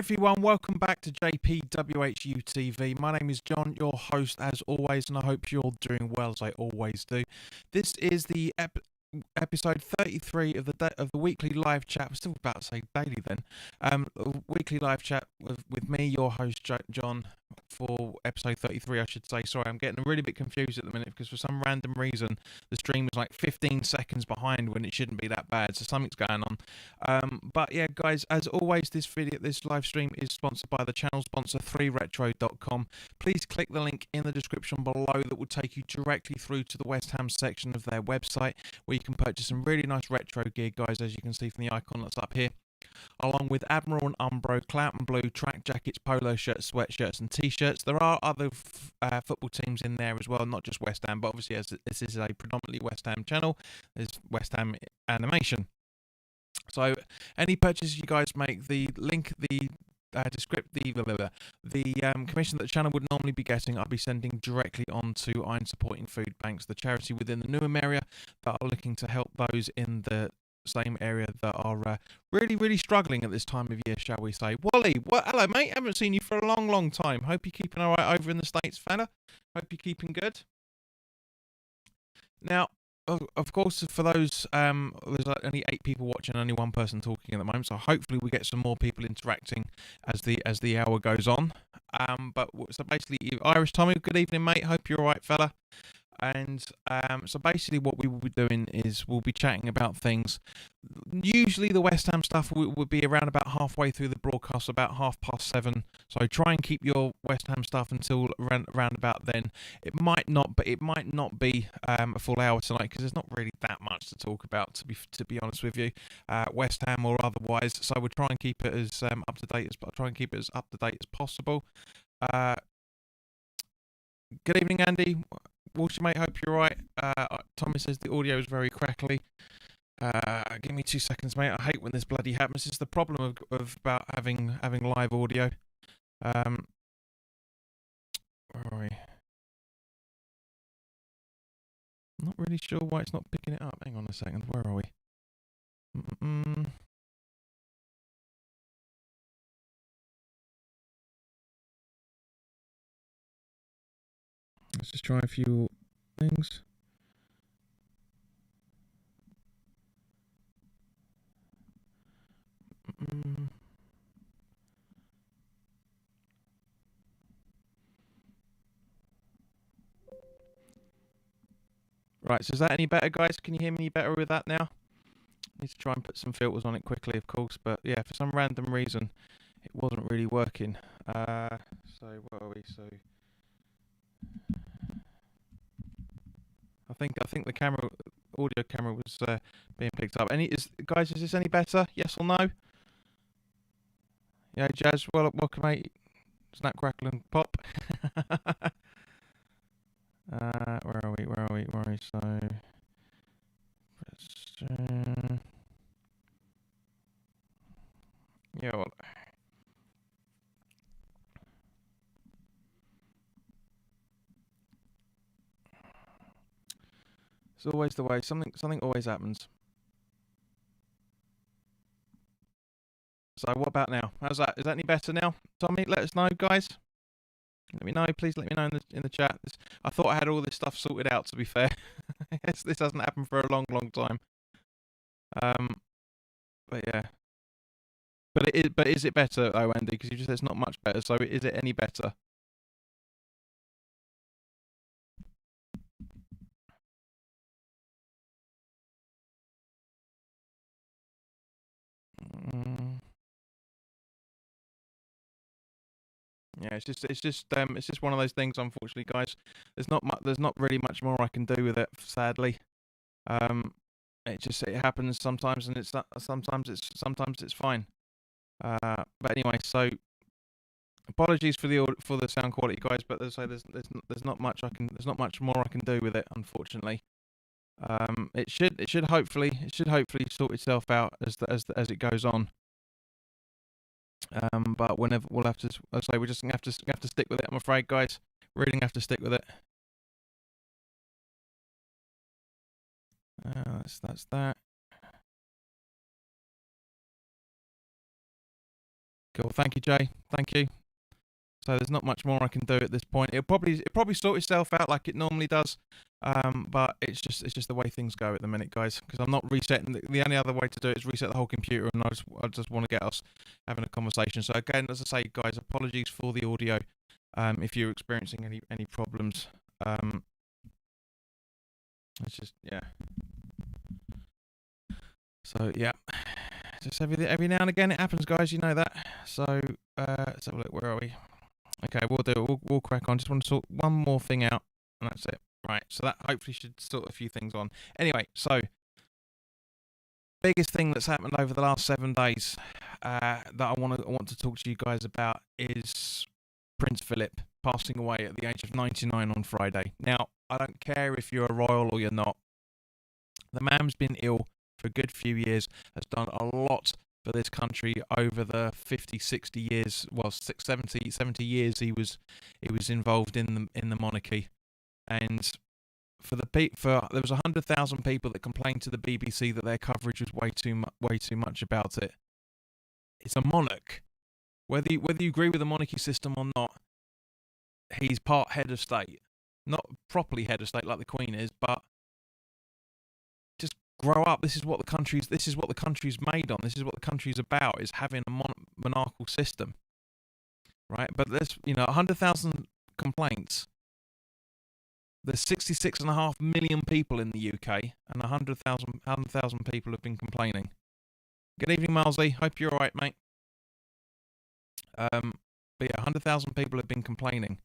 Everyone, welcome back to WHU TV. My name is John, your host as always, and I hope you're doing well as I always do. This is the episode 33 of the weekly live chat. I'm still about to say daily then. Weekly live chat with me, your host John, for episode 33, I should say. Sorry, I'm getting a really bit confused at the minute because for some random reason the stream was like 15 seconds behind when it shouldn't be that bad, so something's going on. But yeah, guys, as always, this live stream is sponsored by the channel sponsor 3retro.com. Please click the link in the description below that will take you directly through to the West Ham section of their website, where you can purchase some really nice retro gear, guys, as you can see from the icon that's up here, along with Admiral and Umbro, Clout and Blue, track jackets, polo shirts, sweatshirts and t-shirts. There are other football teams in there as well, not just West Ham, but obviously as this is a predominantly West Ham channel, there's West Ham animation. So any purchases you guys make, the link, the commission that the channel would normally be getting, I'll be sending directly on to Iron Supporting Food Banks, the charity within the Newham area that are looking to help those in the same area that are really struggling at this time of year, shall we say. Wally, hello mate, haven't seen you for a long time. Hope you're keeping all right over in the States, fella. Hope you're keeping good. Now, of course, for those, there's only 8 people watching, only 1 person talking at the moment, so hopefully we get some more people interacting as the hour goes on. So basically, Irish Tommy, good evening, mate. Hope you're all right, fella. And so basically what we will be doing is we'll be chatting about things. Usually the West Ham stuff would be around about halfway through the broadcast, about 7:30. So try and keep your West Ham stuff until around about then. It might not be a full hour tonight because there's not really that much to talk about, to be honest with you, West Ham or otherwise. So we'll try and keep it as up to date as possible. Good evening, Andy. Walter, mate, hope you're right. Tommy says the audio is very crackly. Give me 2 seconds, mate. I hate when this bloody happens. It's the problem of about having live audio. Where are we? I'm not really sure why it's not picking it up. Hang on a second. Where are we? Let's just try a few things. Right, so is that any better, guys? Can you hear me any better with that now? Need to try and put some filters on it quickly, of course, but yeah, for some random reason, it wasn't really working. So where are we? So I think the audio camera was being picked up. Guys, is this any better? Yes or no? Yeah, Jazz. Well, welcome, mate. Snap, crackle, and pop. Where are we? So, yeah. Well, it's always the way. Something always happens. So what about now? How's that? Is that any better now? Tommy, let us know, guys. Let me know, please. Let me know in the chat. I thought I had all this stuff sorted out. To be fair, this hasn't happened for a long time. But yeah. But is it better, though, Andy? Because you just said it's not much better. So is it any better? Yeah, it's just one of those things. Unfortunately, guys, there's not really much more I can do with it. Sadly, it happens sometimes, and sometimes it's fine. But anyway, so apologies for the sound quality, guys. But there's not much more I can do with it, unfortunately. It should hopefully sort itself out as it goes on. But whenever we'll have to, we're just gonna have to stick with it. I'm afraid, guys. Really gonna have to stick with it. That's that. Cool. Thank you, Jay. Thank you. So there's not much more I can do at this point. It'll probably sort itself out like it normally does. But it's just the way things go at the minute, guys. Because I'm not resetting. The only other way to do it is reset the whole computer, and I just want to get us having a conversation. So again, as I say, guys, apologies for the audio. If you're experiencing any problems, it's just yeah. So yeah, just every now and again it happens, guys. You know that. So let's have a look. Where are we? Okay, we'll do it. We'll crack on. Just want to sort one more thing out, and that's it. Right. So that hopefully should sort a few things on. Anyway, so biggest thing that's happened over the last 7 days that I want to talk to you guys about is Prince Philip passing away at the age of 99 on Friday. Now, I don't care if you're a royal or you're not. The man's been ill for a good few years, has done a lot for this country over the 50, 60 years, well, 70 years he was involved in the monarchy. And there was 100,000 people that complained to the BBC that their coverage was way too much about it. It's a monarch. Whether you agree with the monarchy system or not, he's part head of state. Not properly head of state like the Queen is, but just grow up. This is what the country's made on. This is what the country's about, is having a monarchical system. Right? But there's 100,000 complaints. There's 66.5 million people in the UK, and 100,000 people have been complaining. Good evening, Milesy. Hope you're all right, mate. But yeah, 100,000 people have been complaining.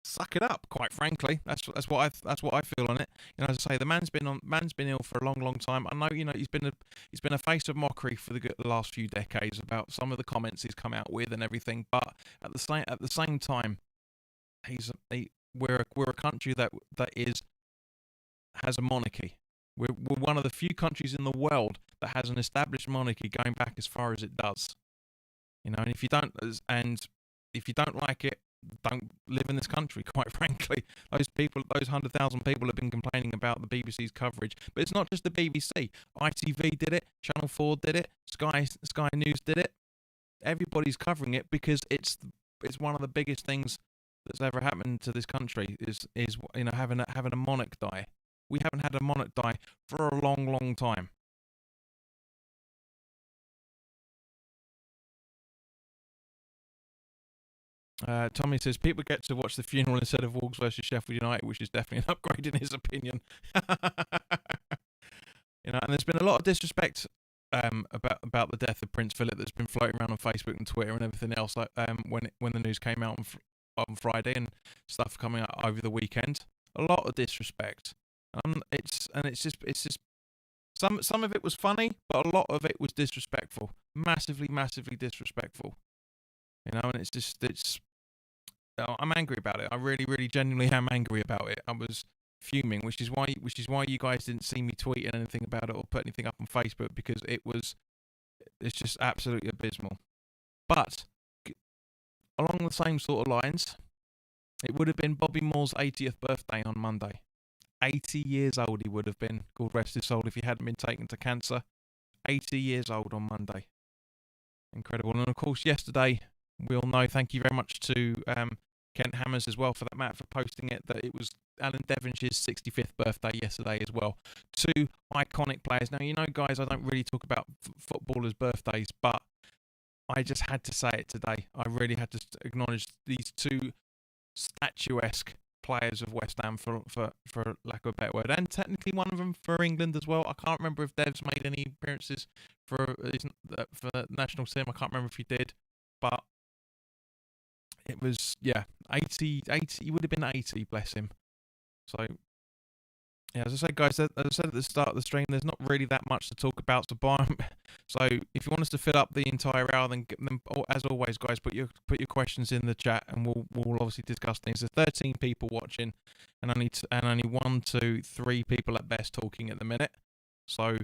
Suck it up, quite frankly. That's what I feel on it. As I say, the man's been ill for a long time. I know, he's been a face of mockery for the last few decades about some of the comments he's come out with and everything. But at the same time, we're a country that has a monarchy. We're one of the few countries in the world that has an established monarchy going back as far as it does. And if you don't like it, don't live in this country. Quite frankly, those 100,000 people have been complaining about the BBC's coverage. But it's not just the BBC. ITV did it. Channel 4 did it. Sky News did it. Everybody's covering it because it's one of the biggest things that's ever happened to this country is having a monarch die. We haven't had a monarch die for a long time. Tommy says people get to watch the funeral instead of Wolves versus Sheffield United, which is definitely an upgrade in his opinion. And there's been a lot of disrespect about the death of Prince Philip that's been floating around on Facebook and Twitter and everything else. Like when the news came out on Friday and stuff coming out over the weekend, a lot of disrespect. It's just some of it was funny, but a lot of it was disrespectful, massively disrespectful. And I'm angry about it. I really genuinely am angry about it. I was fuming, which is why you guys didn't see me tweeting anything about it or put anything up on Facebook, because it's just absolutely abysmal. But along the same sort of lines, it would have been Bobby Moore's 80th birthday on Monday. 80 years old he would have been, God rest his soul, if he hadn't been taken to cancer. 80 years old on Monday. Incredible. And of course, yesterday, we all know, thank you very much to Kent Hammers as well for that matter, for posting it, that it was Alan Devonshire's 65th birthday yesterday as well. Two iconic players. Now, guys, I don't really talk about footballers' birthdays, but I just had to say it today. I really had to acknowledge these two statuesque players of West Ham, for lack of a better word, and technically one of them for England as well. I can't remember if Dev's made any appearances for the national team. I can't remember if he did, but it was 80. He would have been 80, bless him. So yeah, as I said, guys, as I said at the start of the stream, there's not really that much to talk about. So if you want us to fill up the entire hour, then as always, guys, put your questions in the chat, and we'll obviously discuss things. There's 13 people watching, and only 1, 2, 3 people at best talking at the minute. So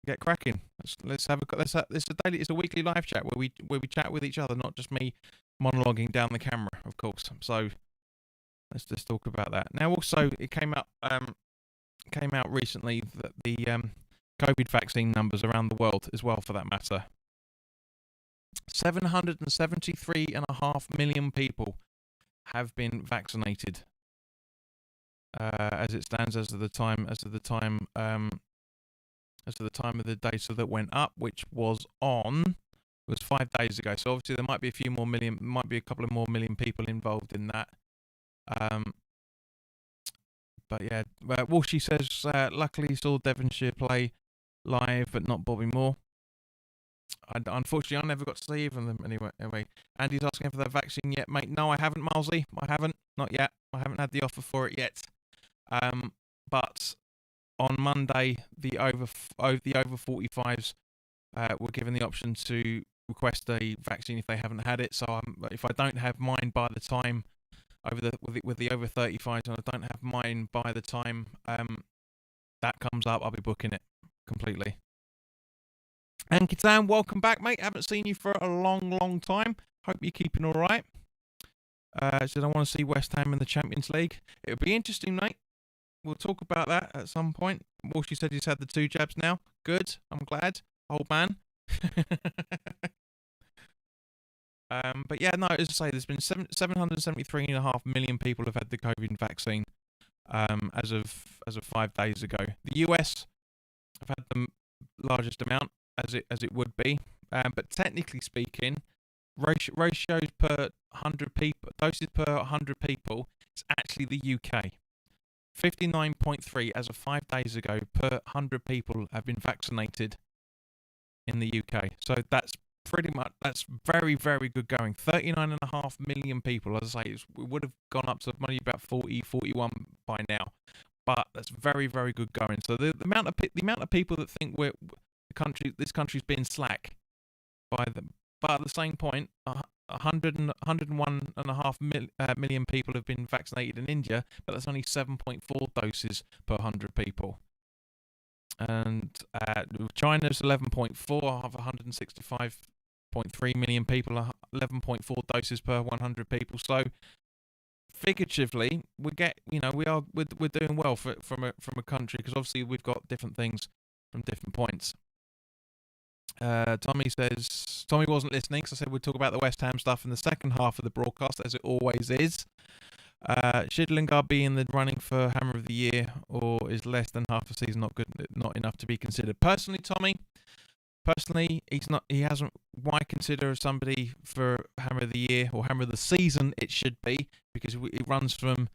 get cracking. Let's it's a weekly live chat where we chat with each other, not just me monologuing down the camera, of course. So let's just talk about that. Now, also, it came out recently that the COVID vaccine numbers around the world as well, for that matter. 773.5 million people have been vaccinated, as it stands as of the time of the data that went up, which was 5 days ago. So obviously there might be a couple of more million people involved in that. But yeah, WHU says luckily saw Devonshire play live, but not Bobby Moore. Unfortunately, I never got to see either of them anyway. Andy's asking for that vaccine yet, mate. No, I haven't, Milesy. I haven't. Not yet. I haven't had the offer for it yet. But on Monday, the over 45s were given the option to request a vaccine if they haven't had it. So if I don't have mine by the time with the over 35s, and I don't have mine by the time that comes up, I'll be booking it completely. And Kitan, welcome back, mate. Haven't seen you for a long time. Hope you're keeping all right. Said I want to see West Ham in the Champions League. It would be interesting, mate. We'll talk about that at some point. Walshy said he's had the 2 jabs now. Good. I'm glad. Old man. But yeah, no, as I say, there's been 773.5 million people have had the COVID vaccine as of 5 days ago. The US have had the largest amount, as it would be, but technically speaking, ratios per 100 people, doses per 100 people, it's actually the UK. 59.3 as of 5 days ago per 100 people have been vaccinated in the UK. So that's very, very good going. 39.5 million people. As I say, it would have gone up to maybe about 40, 41 by now. But that's very, very good going. So the amount of people that think this country's being slack by them, but at the same point, 101.5 million people have been vaccinated in India, but that's only 7.4 doses per 100 people. And China's 11.4 of 165.3 million people, 11.4 doses per 100 people. So figuratively, we're doing well from a country, because obviously we've got different things from different points. Tommy says Tommy wasn't listening, because I said we'd talk about the West Ham stuff in the second half of the broadcast, as it always is. Should Lingard be in the running for Hammer of the Year, or is less than half a season not enough to be considered? Personally, Tommy, he's not. He hasn't. Why consider somebody for Hammer of the Year or Hammer of the Season? It should be, because it runs from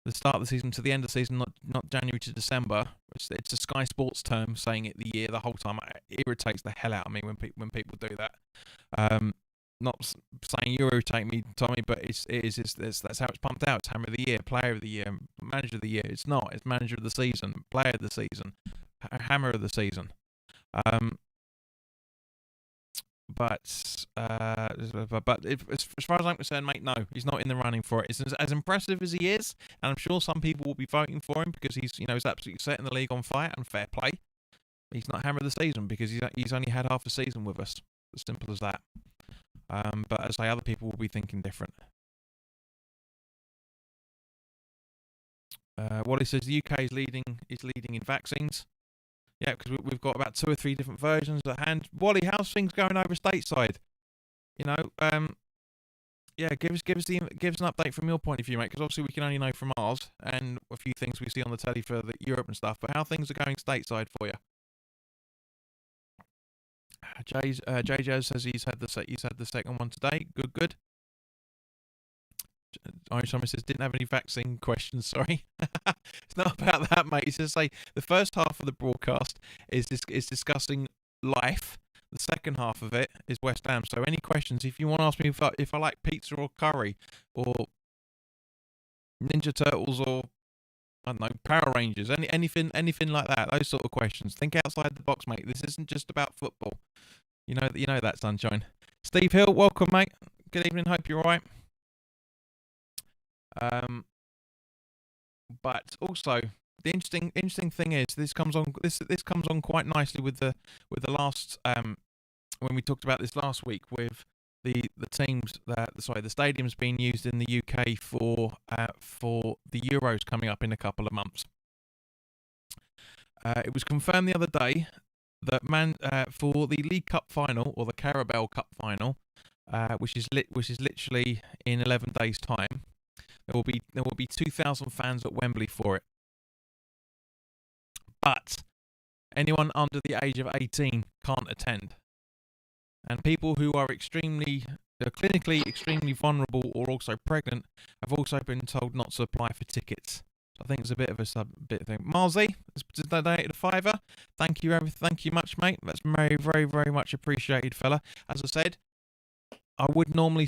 the start of the season to the end of the season, not January to December. It's a Sky Sports term saying it the year the whole time. It irritates the hell out of me when people do that. Not saying you irritate me, Tommy, but that's how it's pumped out. It's Hammer of the Year, Player of the Year, Manager of the Year. It's not. It's Manager of the Season, Player of the Season, Hammer of the Season. But as far as I'm concerned, mate, no, he's not in the running for it. It's as impressive as he is, and I'm sure some people will be voting for him because he's absolutely setting the league on fire, and fair play. He's not Hammer of the Season because he's only had half a season with us. As simple as that. But as I say, other people will be thinking different. Wally says the UK is leading in vaccines. Yeah, because we've got about 2 or 3 different versions at hand. Wally, how's things going over stateside? Yeah, give us an update from your point of view, mate. Because obviously we can only know from ours and a few things we see on the telly for Europe and stuff. But how things are going stateside for you? JJ says he's had the second one today. Good. Irish Thomas says didn't have any vaccine questions. Sorry, it's not about that, mate. He says the first half of the broadcast is discussing life. The second half of it is West Ham. So any questions? If you want to ask me if I like pizza or curry or Ninja Turtles or I don't know, Power Rangers, anything like that, those sort of questions. Think outside the box, mate. This isn't just about football. You know that, Sunshine. Steve Hill, welcome, mate. Good evening. Hope you're all right. But also the interesting thing is this comes on quite nicely with the last when we talked about this last week with the teams the stadiums being used in the UK for the Euros coming up in a couple of months. It was confirmed the other day that for the League Cup final or the Carabao Cup final, which is literally in 11 days' time, there will be 2,000 fans at Wembley for it. But anyone under the age of 18 can't attend, and people who are clinically extremely vulnerable or also pregnant have also been told not to apply for tickets. So I think it's a bit of a thing. Marzi, it's donated a fiver. Thank you much, mate. That's very, very, very much appreciated, fella. As I said, I would normally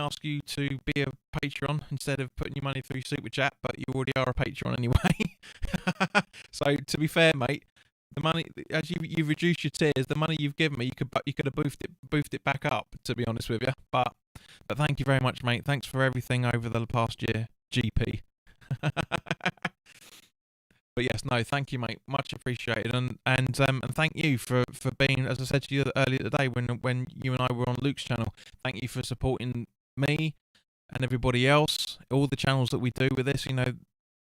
ask you to be a Patreon instead of putting your money through Super Chat, but you already are a Patreon anyway. So to be fair, mate, the money, as you've reduced your tiers, the money you've given me, you could have boofed it back up. To be honest with you, but thank you very much, mate. Thanks for everything over the past year, GP. But yes, no, thank you, mate. Much appreciated, and thank you for being, as I said to you earlier today when you and I were on Luke's channel. Thank you for supporting me and everybody else. All the channels that we do with this,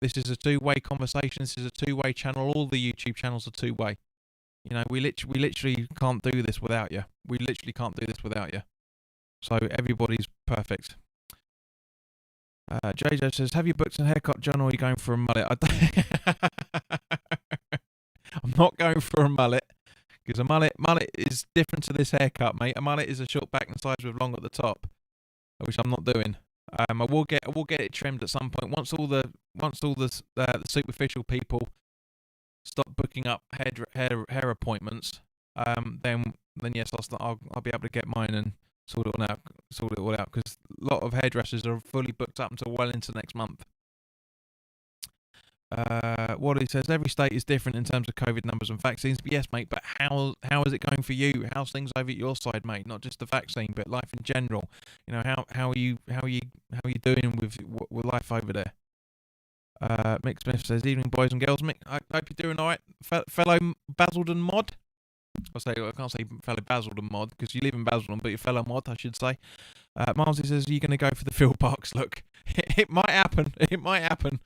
this is a two-way conversation. This is a two-way channel. All the YouTube channels are two-way. We literally can't do this without you. We literally can't do this without you. So everybody's perfect. JJ says, have you booked a haircut, John, or are you going for a mullet? I'm not going for a mullet, because a mullet is different to this haircut, mate. A mullet is a short back and sides with long at the top, which I'm not doing. I will get it trimmed at some point once all the superficial people stop booking up hair appointments. Then yes, I'll be able to get mine and sort it all out, because a lot of hairdressers are fully booked up until well into next month. Wally says, every state is different in terms of COVID numbers and vaccines. But yes, mate, but how is it going for you? How's things over at your side, mate? Not just the vaccine, but life in general. How are you doing with life over there? Mick Smith says, evening, boys and girls. Mick, I hope you're doing all right, fellow Basildon mod. I can't say fellow Basildon mod because you live in Basildon, but your fellow mod, I should say. Marcy says, are you going to go for the Phil Parks look? It might happen. It might happen.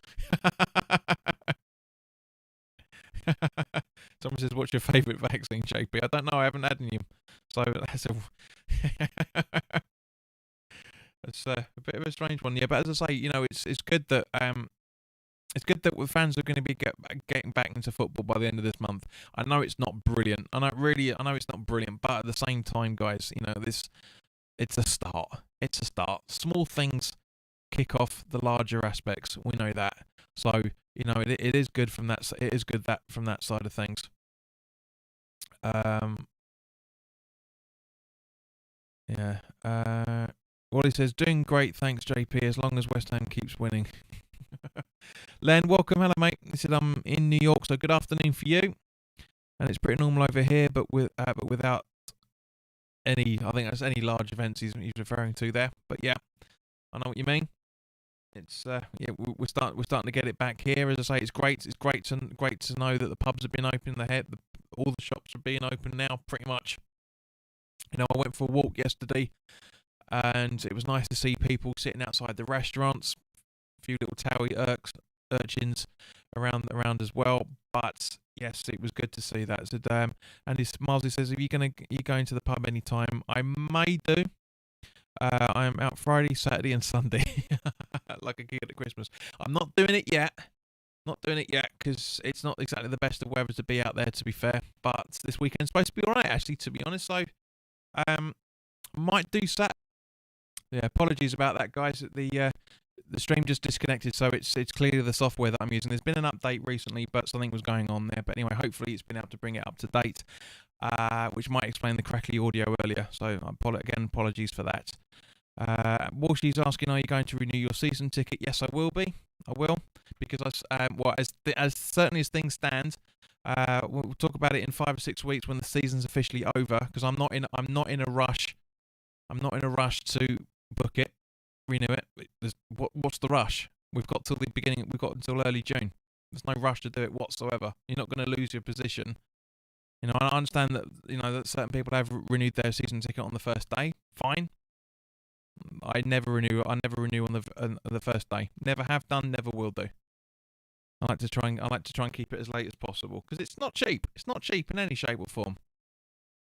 Someone says, what's your favourite vaccine, JP? I don't know. I haven't had any. So that's it's a bit of a strange one. Yeah, but as I say, it's good that the fans are going to be getting back into football by the end of this month. I know it's not brilliant. I know it's not brilliant, but at the same time, guys, it's a start. It's a start. Small things kick off the larger aspects. We know that. So it is good from that. It is good from that side of things. Yeah. Wally says, doing great, thanks, JP. As long as West Ham keeps winning. Len, welcome. Hello, mate. He said, I'm in New York, so good afternoon for you. And it's pretty normal over here, but without any, I think that's any large events he's referring to there. But yeah, I know what you mean. It's we're starting to get it back here. As I say, it's great. It's great to know that the pubs have been open. All the shops are being open now, pretty much. I went for a walk yesterday, and it was nice to see people sitting outside the restaurants. A few little towie urchins around as well. But yes, it was good to see that. So, and Marley says, "Are you going to the pub anytime?" I may do. I am out Friday, Saturday, and Sunday, like a kid at Christmas. I'm not doing it yet. Not doing it yet because it's not exactly the best of weather to be out there, to be fair. But this weekend's supposed to be alright, actually, to be honest. So, might do Saturday. Yeah, apologies about that, guys. The stream just disconnected, so it's clearly the software that I'm using. There's been an update recently, but something was going on there. But anyway, hopefully it's been able to bring it up to date, which might explain the crackly audio earlier. So apologies for that. Walshy's asking, are you going to renew your season ticket? Yes, I will be. I will, because as certainly as things stand, we'll talk about it in 5 or 6 weeks when the season's officially over. Because I'm not in a rush. I'm not in a rush to book it, renew it. What's the rush? We've got till the beginning. We've got until early June. There's no rush to do it whatsoever. You're not going to lose your position. I understand that that certain people have renewed their season ticket on the first day. Fine. I never renew on the first day. Never have done. Never will do. I like to try and keep it as late as possible because it's not cheap. It's not cheap in any shape or form.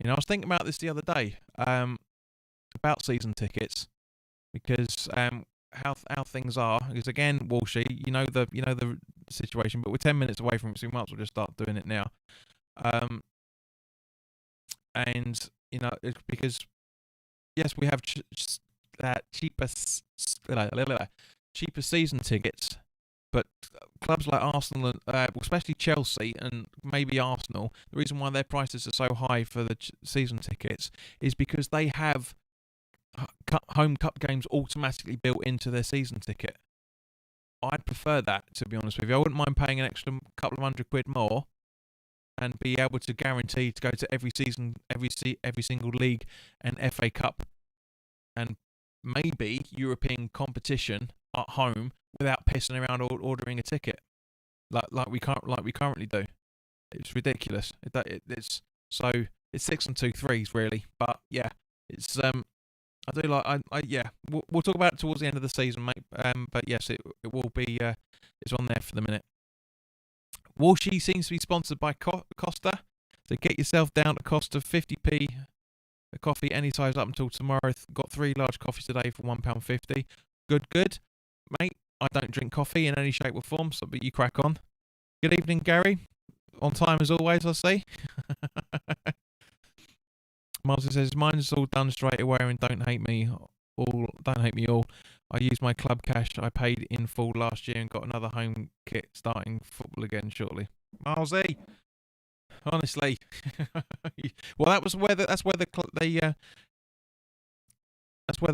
I was thinking about this the other day about season tickets because how things are. Because again, Walshy, the situation, but we're 10 minutes away from it, so we might as well just start doing it now. And it's because yes, we have cheaper season tickets, but clubs like Arsenal, especially Chelsea and maybe Arsenal, the reason why their prices are so high for the season tickets is because they have home cup games automatically built into their season ticket. I'd prefer that, to be honest with you. I wouldn't mind paying an extra couple of £100 more and be able to guarantee to go to every season, every single league and FA Cup and maybe European competition at home without pissing around or ordering a ticket like we currently do. It's ridiculous. It's 6 and 2 threes really, but yeah, it's I do like yeah. We'll talk about it towards the end of the season, mate. But yes, it will be. It's on there for the minute. Walshy seems to be sponsored by Costa, so get yourself down to Costa 50p a coffee any size up until tomorrow. Got 3 large coffees today for £1.50. Good, mate. I don't drink coffee in any shape or form, but you crack on. Good evening, Gary. On time as always, I see. Martin says, mine's all done straight away and don't hate me all. I used my club cash I paid in full last year and got another home kit starting football again shortly. Marzi, honestly. Well, that's where the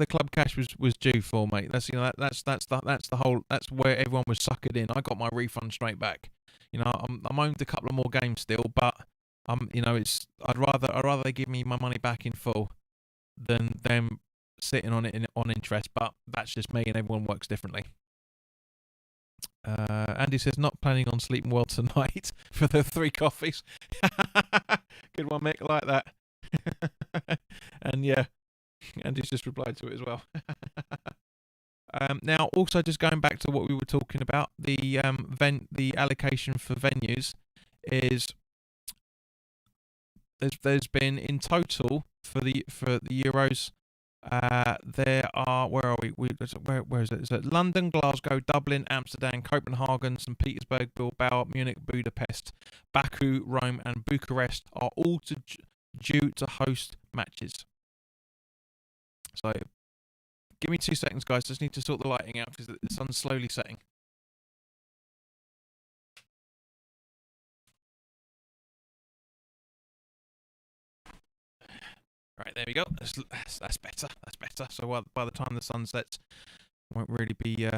club cash was due for, mate. That's that's where everyone was suckered in. I got my refund straight back. I'm owned a couple of more games still, but I'd rather they give me my money back in full than them sitting on it on interest. But that's just me, and everyone works differently. Andy says not planning on sleeping well tonight for the 3 coffees. Good one, Mick. Like that. And yeah, Andy's just replied to it as well. Now, also just going back to what we were talking about, the allocation for venues is. There's been in total for the Euros. There are where is it? Is it London, Glasgow, Dublin, Amsterdam, Copenhagen, St. Petersburg, Bilbao, Munich, Budapest, Baku, Rome, and Bucharest are all due to host matches. So, give me 2 seconds, guys. Just need to sort the lighting out because the sun's slowly setting. Right, there we go. That's better. That's better. So by the time the sun sets, won't really be.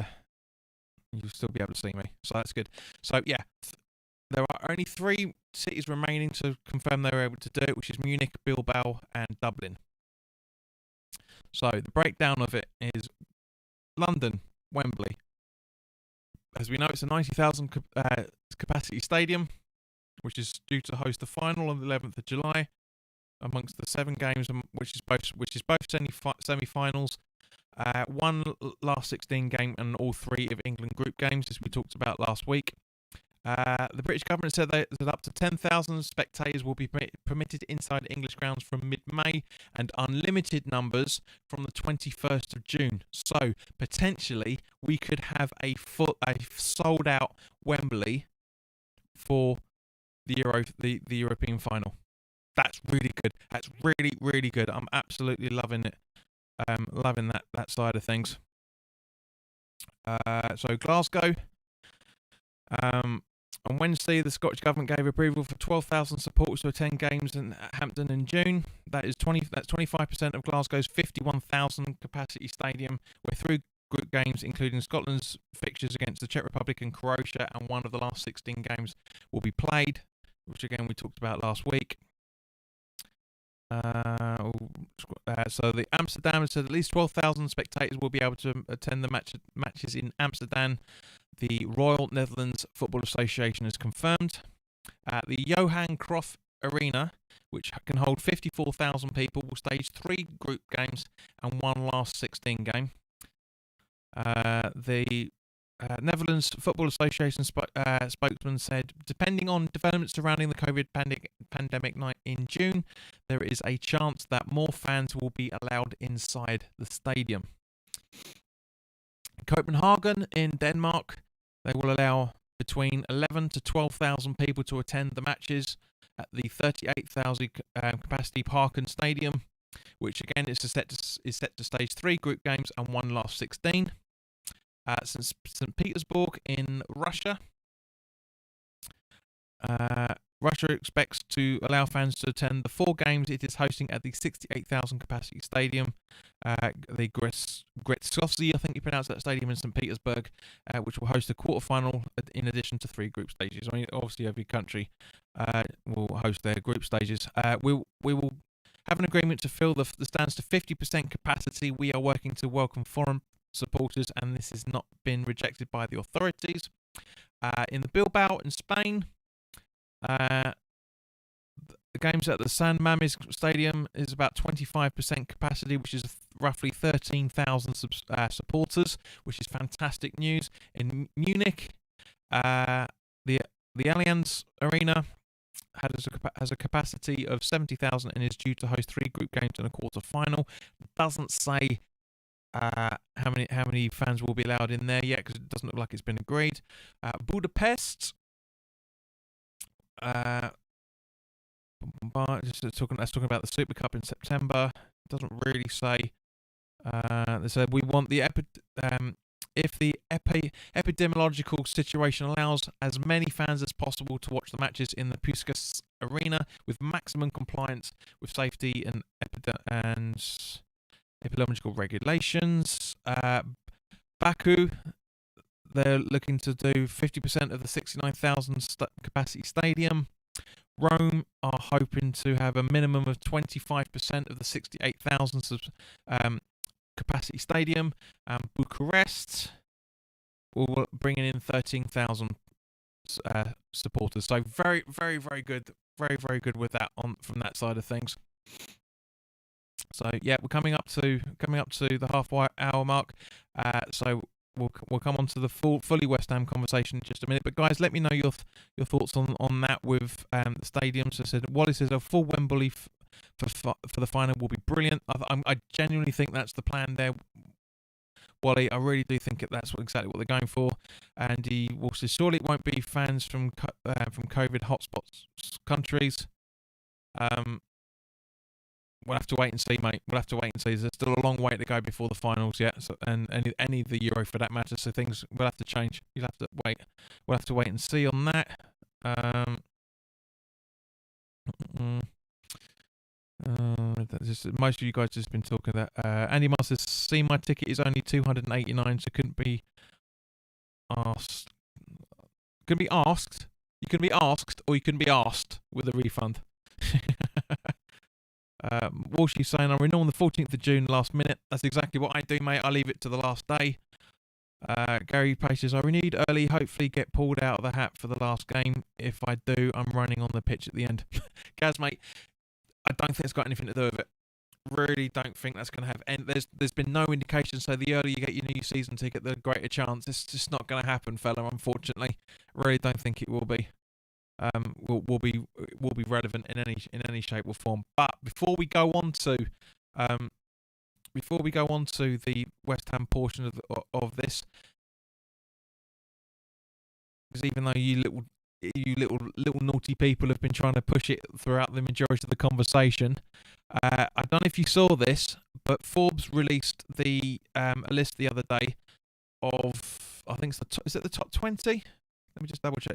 You'll still be able to see me. So that's good. So yeah, there are only 3 cities remaining to confirm they were able to do it, which is Munich, Bilbao, and Dublin. So the breakdown of it is London, Wembley. As we know, it's a 90,000 capacity stadium, which is due to host the final on the 11th of July. Amongst the 7 games, which is both semi-finals, 1 last 16 game, and all 3 of England group games, as we talked about last week. The British government said that up to 10,000 spectators will be permitted inside English grounds from mid-May, and unlimited numbers from the 21st of June. So potentially we could have a sold-out Wembley for the European final. That's really good. That's really, really good. I'm absolutely loving it. Loving that side of things. So Glasgow. On Wednesday, the Scottish Government gave approval for 12,000 supporters to attend games in Hampden in June. That's 25% of Glasgow's 51,000 capacity stadium, where 3 group games, including Scotland's fixtures against the Czech Republic and Croatia, and one of the last 16 games will be played, which again we talked about last week. So the Amsterdam said at least 12,000 spectators will be able to attend the matches in Amsterdam. The Royal Netherlands Football Association has confirmed. The Johan Cruyff Arena, which can hold 54,000 people, will stage 3 group games and 1 last 16 game. The Netherlands Football Association spokesman said, depending on developments surrounding the COVID pandemic night in June, there is a chance that more fans will be allowed inside the stadium. In Copenhagen in Denmark, they will allow between 11 to 12,000 people to attend the matches at the 38,000 capacity Parken Stadium, which again is set to stage 3 group games and one last 16. St. Petersburg in Russia. Russia expects to allow fans to attend the 4 games it is hosting at the 68,000 capacity stadium, the Gretsovsky, I think you pronounce that stadium in St. Petersburg, which will host a quarterfinal in addition to 3 group stages. I mean, obviously every country will host their group stages. We will have an agreement to fill the stands to 50% capacity. We are working to welcome foreign supporters, and this has not been rejected by the authorities. In the Bilbao in Spain, the games at the San Mamés Stadium is about 25% capacity, which is roughly 13,000 supporters, which is fantastic news. In Munich, the Allianz Arena has a capacity of 70,000 and is due to host 3 group games and a quarter final. Doesn't say how many fans will be allowed in there yet, because it doesn't look like it's been agreed. Budapest, that's talking about the Super Cup in September. Doesn't really say. They said we want the if the epidemiological situation allows, as many fans as possible to watch the matches in the Puskás Arena with maximum compliance with safety and epidemiological regulations. Baku, they're looking to do 50% of the 69,000 capacity stadium. Rome are hoping to have a minimum of 25% of the 68,000 capacity stadium. Bucharest will bring in 13,000 supporters. So very, very, very good. Very, very good with that from that side of things. So yeah, we're coming up to the half-hour mark. So we'll come on to the fully West Ham conversation in just a minute. But guys, let me know your thoughts on that with the stadiums. So I said Wally says a full Wembley for the final will be brilliant. I genuinely think that's the plan there, Wally. I really do think that's exactly what they're going for. And he also says surely it won't be fans from COVID hotspots countries. We'll have to wait and see, mate. We'll have to wait and see. There's still a long way to go before the finals yet, and any of the Euro for that matter. So things will have to change. You'll have to wait. We'll have to wait and see on that. Most of you guys just been talking that. Andy Moss says, "See, my ticket is only $289, so couldn't be asked. Couldn't be asked. You can be asked, or you can be asked with a refund." WHU saying, "I renew on the 14th of June, last minute." That's exactly what I do, mate. I leave it to the last day. Gary Pace says, "I renewed early, hopefully get pulled out of the hat for the last game. If I do, I'm running on the pitch at the end." Gaz, mate, I don't think it's got anything to do with it. Really don't think that's going to have any. There's been no indication, so the earlier you get your new season ticket, the greater chance. It's just not going to happen, fella, unfortunately. Really don't think it will be. Will be relevant in any shape or form. But before we go on to the West Ham portion of this, because even though you little naughty people have been trying to push it throughout the majority of the conversation, I don't know if you saw this, but Forbes released a list the other day of, I think is it the top 20? Let me just double check.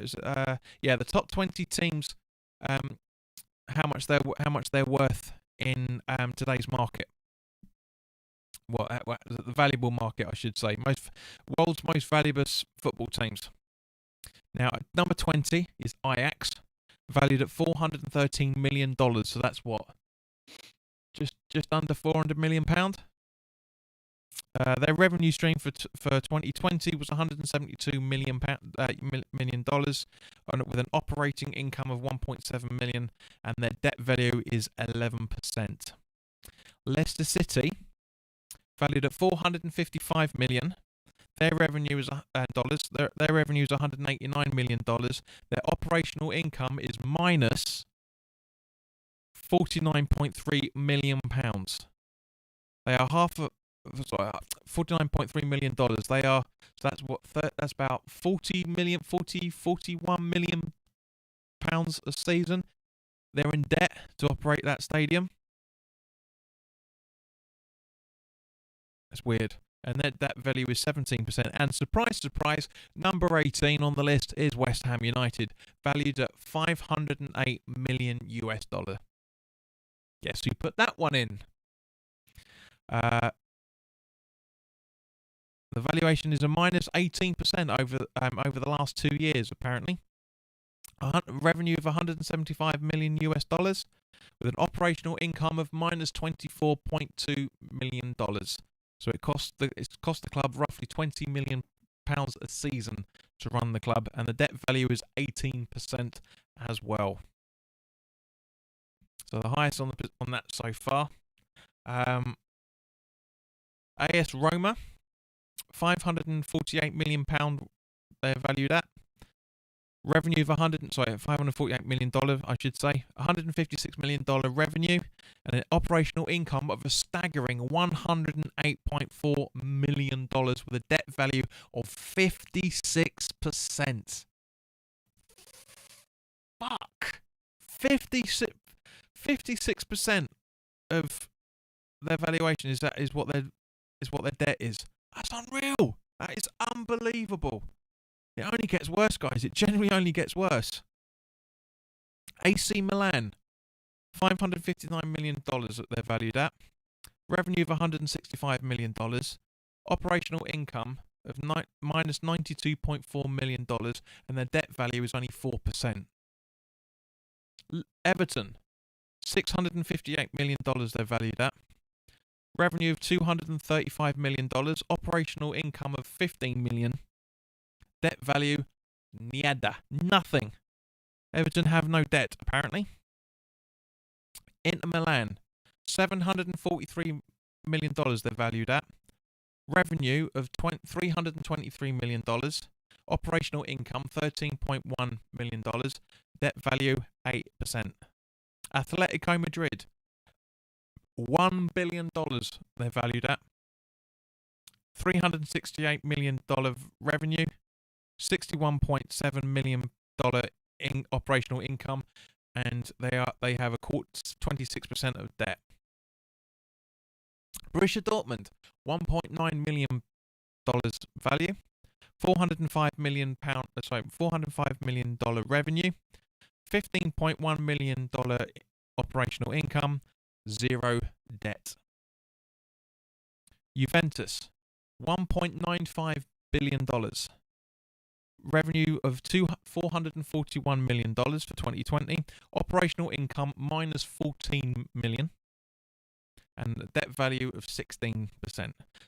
The top 20 teams, how much they're worth in today's market. Well, the valuable market, I should say. World's most valuable football teams. Now, at number 20 is Ajax, valued at $413 million. So that's what, just under £400 million. Their revenue stream for 2020 was $172 million, with an operating income of $1.7 million, and their debt value is 11%. Leicester City, valued at $455 million. Their revenue is dollars. Their revenue is $189 million. Their operational income is minus £49.3 million. They are $49.3 million. They are, so that's what, that's about 41 million pounds a season. They're in debt to operate that stadium. That's weird. And that value is 17%. And surprise, surprise, number 18 on the list is West Ham United, valued at $508 million. Guess who put that one in? The valuation is a minus 18% over the last 2 years, apparently. Revenue of $175 million, with an operational income of minus $24.2 million. So it's cost the club roughly £20 million a season to run the club, and the debt value is 18% as well. So the highest on that so far. AS Roma, £548 million they're valued at. Revenue of $548 million, I should say. $156 million revenue, and an operational income of a staggering $108.4 million, with a debt value of 56%. Fuck! 56% of their valuation is what their debt is. That's unreal. That is unbelievable. It only gets worse, guys. It generally only gets worse. AC Milan, $559 million that they're valued at. Revenue of $165 million. Operational income of minus $92.4 million. And their debt value is only 4%. Everton, $658 million they're valued at. Revenue of $235 million. Operational income of $15 million. Debt value, nada, nothing. Everton have no debt, apparently. Inter Milan, $743 million they're valued at. Revenue of $323 million. Operational income, $13.1 million. Debt value, 8%. Atletico Madrid, $1 billion they're valued at. $368 million revenue. $61.7 million in operational income, and they have a 26% of debt. Borussia Dortmund, $1.9 million value, $405 million revenue, $15.1 million operational income, 0 debt. Juventus, $1.95 billion. Revenue of $441 million for 2020. Operational income minus $14 million. And a debt value of 16%.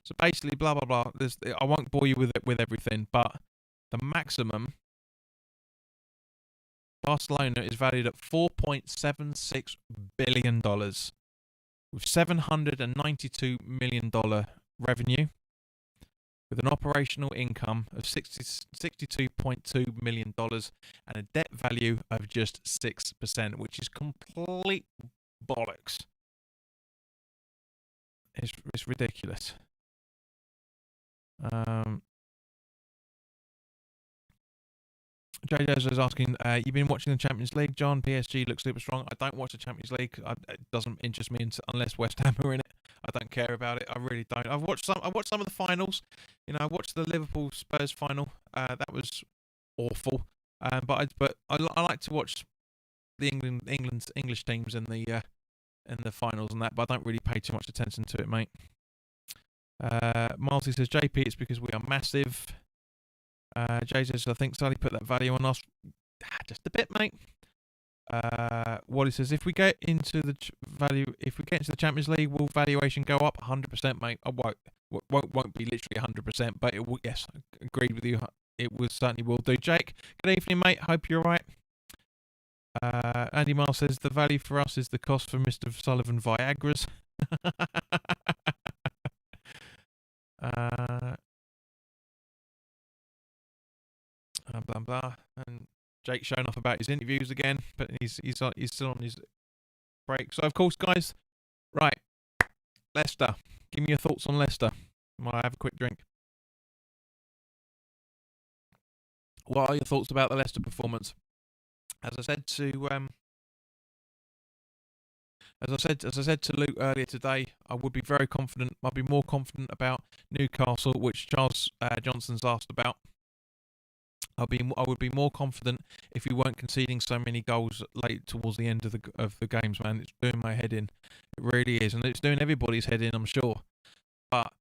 So basically, blah, blah, blah. I won't bore you with everything, but the maximum, Barcelona is valued at $4.76 billion, with $792 million revenue, with an operational income of $62.2 million and a debt value of just 6%, which is complete bollocks. It's ridiculous. JJ is asking, you've been watching the Champions League, John? PSG looks super strong. I don't watch the Champions League. It doesn't interest me unless West Ham are in it. I don't care about it. I really don't. I've watched some of the finals. I watched the Liverpool Spurs final. That was awful. But I like to watch the English teams in the finals and that. But I don't really pay too much attention to it, mate. Marty says, JP, it's because we are massive. Jay says, I think Sally put that value on us. Just a bit, mate. Wally says, if we get into the Champions League, will valuation go up? 100%, mate. I won't be literally 100%, but it will. Yes, agreed with you. It will certainly will do. Jake, good evening, mate. Hope you're right. Andy Miles says the value for us is the cost for Mr. Sullivan Viagra's. blah blah. And Jake showing off about his interviews again, but he's still on his break. So of course, guys, right, Leicester. Give me your thoughts on Leicester while I have a quick drink. What are your thoughts about the Leicester performance? As I said to Luke earlier today, I would be very confident. I'd be more confident about Newcastle, which Charles Johnson's asked about. I would be more confident if we weren't conceding so many goals late towards the end of the games, man. It's doing my head in. It really is, and it's doing everybody's head in, I'm sure. But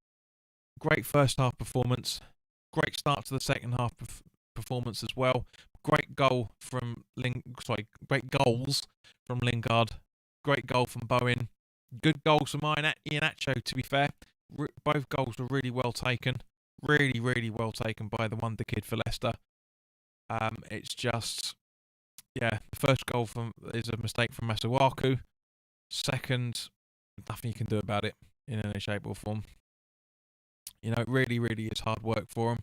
great first half performance, great start to the second half performance as well. Great goal from great goals from Lingard. Great goal from Bowen. Good goals from Iheanacho, to be fair. Both goals were really well taken. Really, really well taken by the wonder kid for Leicester. It's just, the first goal is a mistake from Masuaku. Second, nothing you can do about it in any shape or form. It really, really is hard work for him.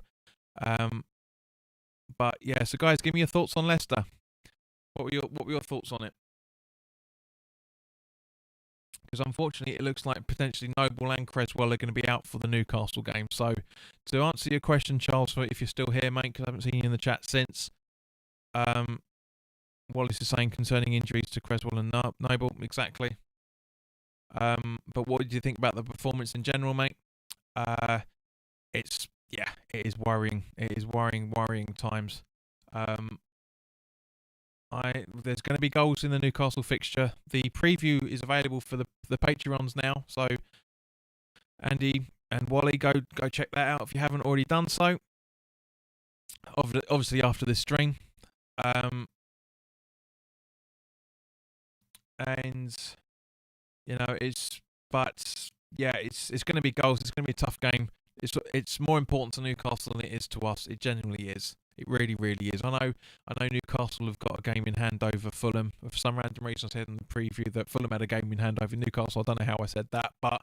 But yeah, so guys, give me your thoughts on Leicester. What were your thoughts on it? Because unfortunately, it looks like potentially Noble and Creswell are going to be out for the Newcastle game. So, to answer your question, Charles, if you're still here, mate, because I haven't seen you in the chat since, Wallace is saying concerning injuries to Creswell and Noble, exactly. But what did you think about the performance in general, mate? It is worrying. It is worrying times. There's going to be goals in the Newcastle fixture. The preview is available for the Patreons now. So, Andy and Wally, go check that out if you haven't already done so. Obviously after this stream. And it's going to be goals. It's going to be a tough game. It's more important to Newcastle than it is to us. It genuinely is. It really, really is. I know Newcastle have got a game in hand over Fulham. For some random reason, I said in the preview that Fulham had a game in hand over Newcastle. I don't know how I said that, but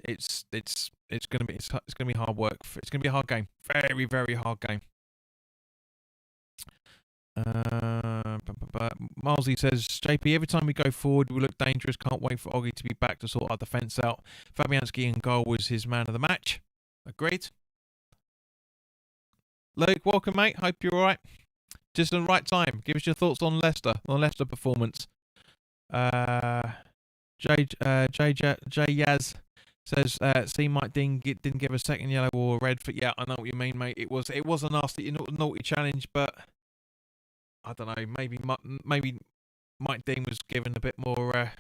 it's gonna be hard work. It's gonna be a hard game. Very, very hard game. Milesy says, JP, every time we go forward, we look dangerous. Can't wait for Oggy to be back to sort our defence out. Fabianski in goal was his man of the match. Agreed. Luke, welcome, mate. Hope you're alright. Just in the right time. Give us your thoughts on Leicester performance. Jay Yaz says, see, Mike didn't give a second yellow or a red. But yeah, I know what you mean, mate. It was a nasty, naughty challenge, but I don't know. Maybe Mike Dean was given a bit more.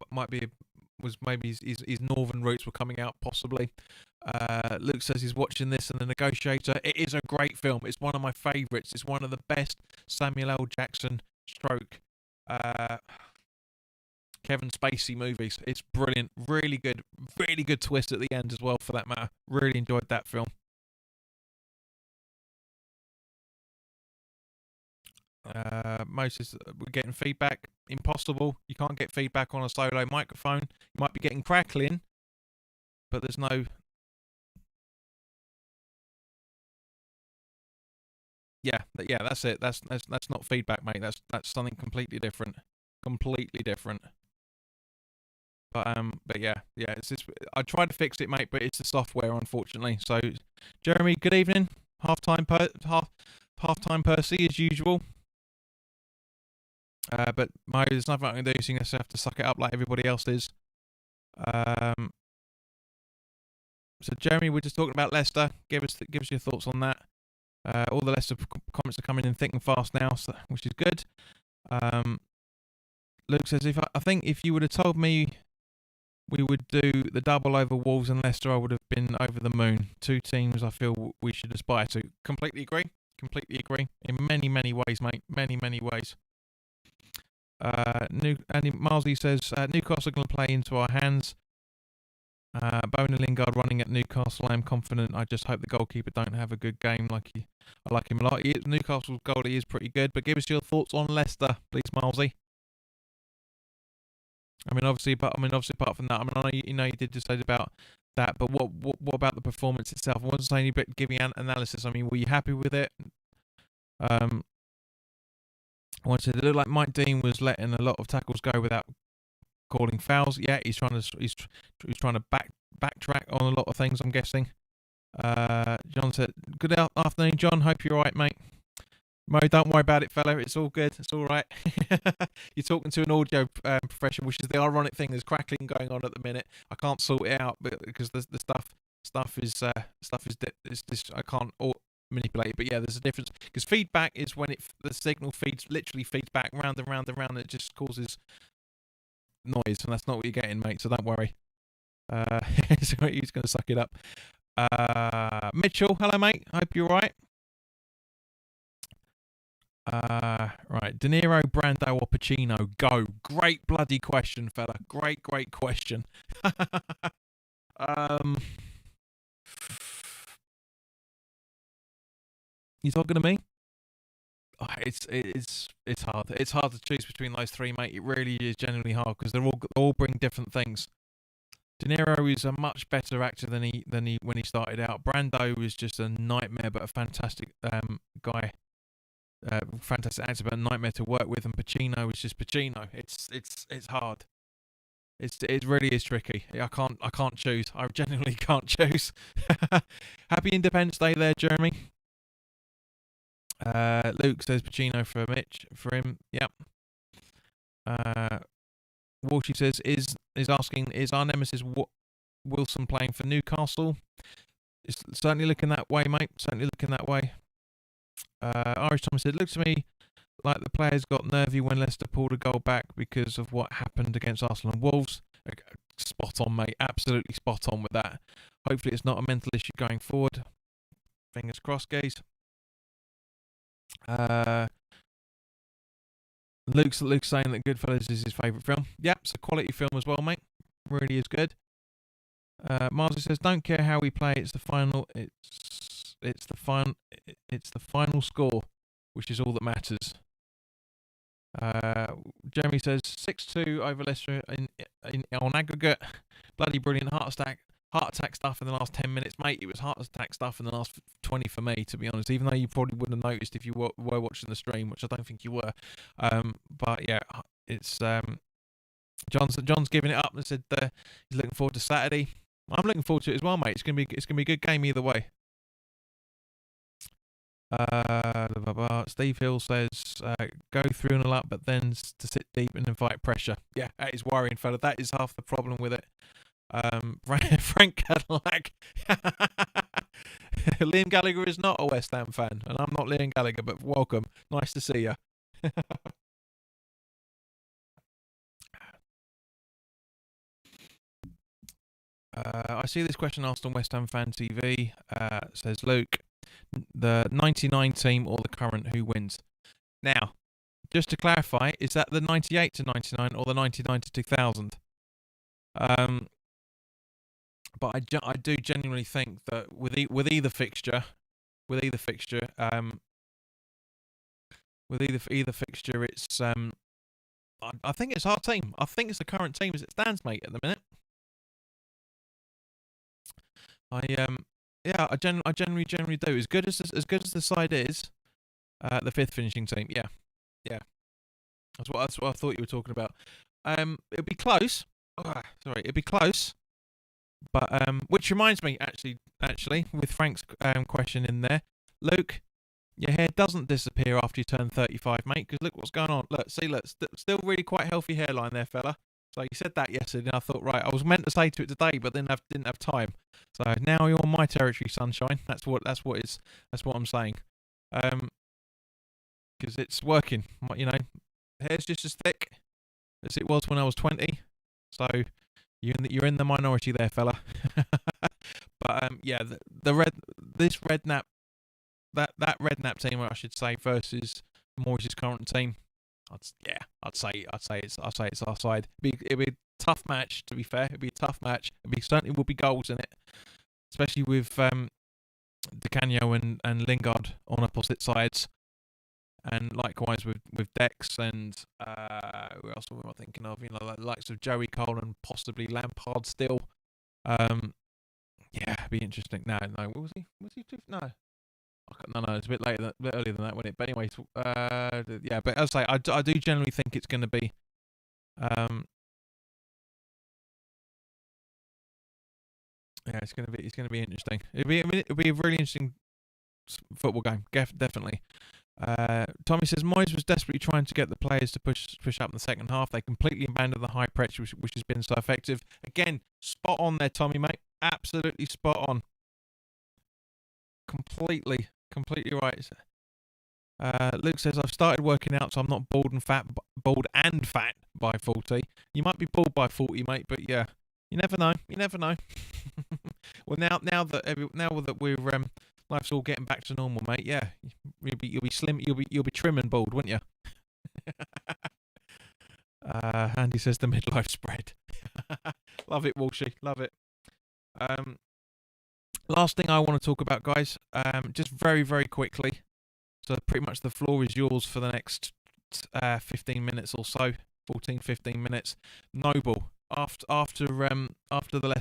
Maybe his northern roots were coming out, possibly. Luke says he's watching this and The Negotiator. It is a great film. It's one of my favourites. It's one of the best Samuel L. Jackson Kevin Spacey movies. It's brilliant. Really good twist at the end as well, for that matter. Really enjoyed that film. Moses, we're getting feedback. Impossible. You can't get feedback on a solo microphone. You might be getting crackling, but there's no. Yeah, that's it. That's not feedback, mate. That's something completely different. Completely different. But yeah. It's just, I tried to fix it, mate, but it's the software, unfortunately. So, Jeremy, good evening. Half-time Percy as usual. But there's nothing I can do, so you have to suck it up like everybody else is. So Jeremy, we're just talking about Leicester. Give us your thoughts on that. All the Leicester comments are coming in thick and fast now, which is good. Luke says, I think if you would have told me we would do the double over Wolves and Leicester, I would have been over the moon. Two teams I feel we should aspire to. Completely agree. In many, many ways, mate. Many, many ways. Andy Marsley says, Newcastle are going to play into our hands. Bowen and Lingard running at Newcastle. I am confident. I just hope the goalkeeper don't have a good game. I like him a lot. Newcastle's goalie is pretty good. But give us your thoughts on Leicester, please, Marsley. Obviously, apart from that, I know you did just say about that. But what about the performance itself? I wasn't saying any but giving an analysis. I mean, were you happy with it? I wanted it looked like Mike Dean was letting a lot of tackles go without calling fouls. Yeah, he's trying to backtrack on a lot of things, I'm guessing. John said, "Good afternoon, John. Hope you're all right, mate." Mo, don't worry about it, fella. It's all good. It's all right. You're talking to an audio professional, which is the ironic thing. There's crackling going on at the minute. I can't sort it out, but because the stuff is I can't manipulate it. But yeah, there's a difference because feedback is when the signal literally feeds back round and round and round. And it just causes noise, and that's not what you're getting, mate. So don't worry. So he's going to suck it up. Mitchell, hello, mate. Hope you're all right. Right, De Niro, Brando, or Pacino? Go. Great bloody question, fella. Great question. You talking to me? Oh, it's hard. It's hard to choose between those three, mate. It really is genuinely hard because they all bring different things. De Niro is a much better actor than he when he started out. Brando is just a nightmare, but a fantastic guy. Fantastic actor, but a nightmare to work with. And Pacino is just Pacino. It's hard. It really is tricky. I can't choose. I genuinely can't choose. Happy Independence Day there, Jeremy. Luke says Pacino for him. Yep. Walshy says is asking, is our nemesis Wilson playing for Newcastle? It's certainly looking that way, mate. Certainly looking that way. Irish Thomas said, looks to me like the players got nervy when Leicester pulled a goal back because of what happened against Arsenal and Wolves. Spot on, mate. Absolutely spot on with that. Hopefully it's not a mental issue going forward. Fingers crossed, guys. Luke's saying that Goodfellas is his favourite film. Yep, it's a quality film as well, mate. Really is good. Marzi says, don't care how we play. It's the final. It's the final score, which is all that matters. Jeremy says 6-2 over Leicester on aggregate. Bloody brilliant heart attack stuff in the last 10 minutes, mate. It was heart attack stuff in the last 20 for me, to be honest. Even though you probably wouldn't have noticed if you were watching the stream, which I don't think you were. But yeah, it's John's giving it up and said he's looking forward to Saturday. I'm looking forward to it as well, mate. It's gonna be a good game either way. Steve Hill says go through and up, but then to sit deep and invite pressure. Yeah, that is worrying, fella. That is half the problem with it. Frank Cadillac. Liam Gallagher is not a West Ham fan, and I'm not Liam Gallagher, but welcome. Nice to see you. I see this question asked on West Ham Fan TV. Says Luke, the 99 team or the current, who wins? Now, just to clarify, is that the 98 to 99 or the 99 to 2000? But I do genuinely think that with either fixture, it's I think it's our team. I think it's the current team as it stands, mate, at the minute. I generally do. As good as the side is, the fifth finishing team. Yeah. That's what I thought you were talking about. It'll be close. It'll be close. But which reminds me, actually, with Frank's question in there, Luke, your hair doesn't disappear after you turn 35, mate. Because look what's going on. Look, still really quite healthy hairline there, fella. So you said that yesterday, and I thought, right, I was meant to say to it today, but then didn't have time. So now you're on my territory, sunshine. That's what I'm saying. Because it's working. You know, hair's just as thick as it was when I was 20. So you're in the minority there, fella. But yeah, that Redknapp team, I should say, versus Moyes' current team. I'd say it's our side. It'd be a tough match, to be fair. It'd be a tough match. Certainly will be goals in it, especially with Di Canio and Lingard on opposite sides, and likewise with Dex and who else am I thinking of? You know, the likes of Joey Cole and possibly Lampard still. Yeah, it'd be interesting. No, was he? Was he? No, no, it's a bit later, a bit earlier than that, wasn't it? But anyway, yeah. But as I say, I do generally think it's going to be, um, yeah, it's going to be interesting. It'll be a really interesting football game, definitely. Tommy says Moyes was desperately trying to get the players to push up in the second half. They completely abandoned the high pressure, which has been so effective. Again, spot on there, Tommy, mate. Absolutely spot on. Completely right. Luke says I've started working out, so I'm not bald and fat by 40. You might be bald by 40, mate, but yeah, you never know. You never know. Well, now that we're life's all getting back to normal, mate. Yeah, you'll be slim. You'll be trim and bald, wouldn't you? Andy says the midlife spread. Love it, Walshy. Love it. Last thing I want to talk about, guys. Just very, very quickly. So pretty much the floor is yours for the next 15 minutes or so. 14, 15 minutes. Noble after the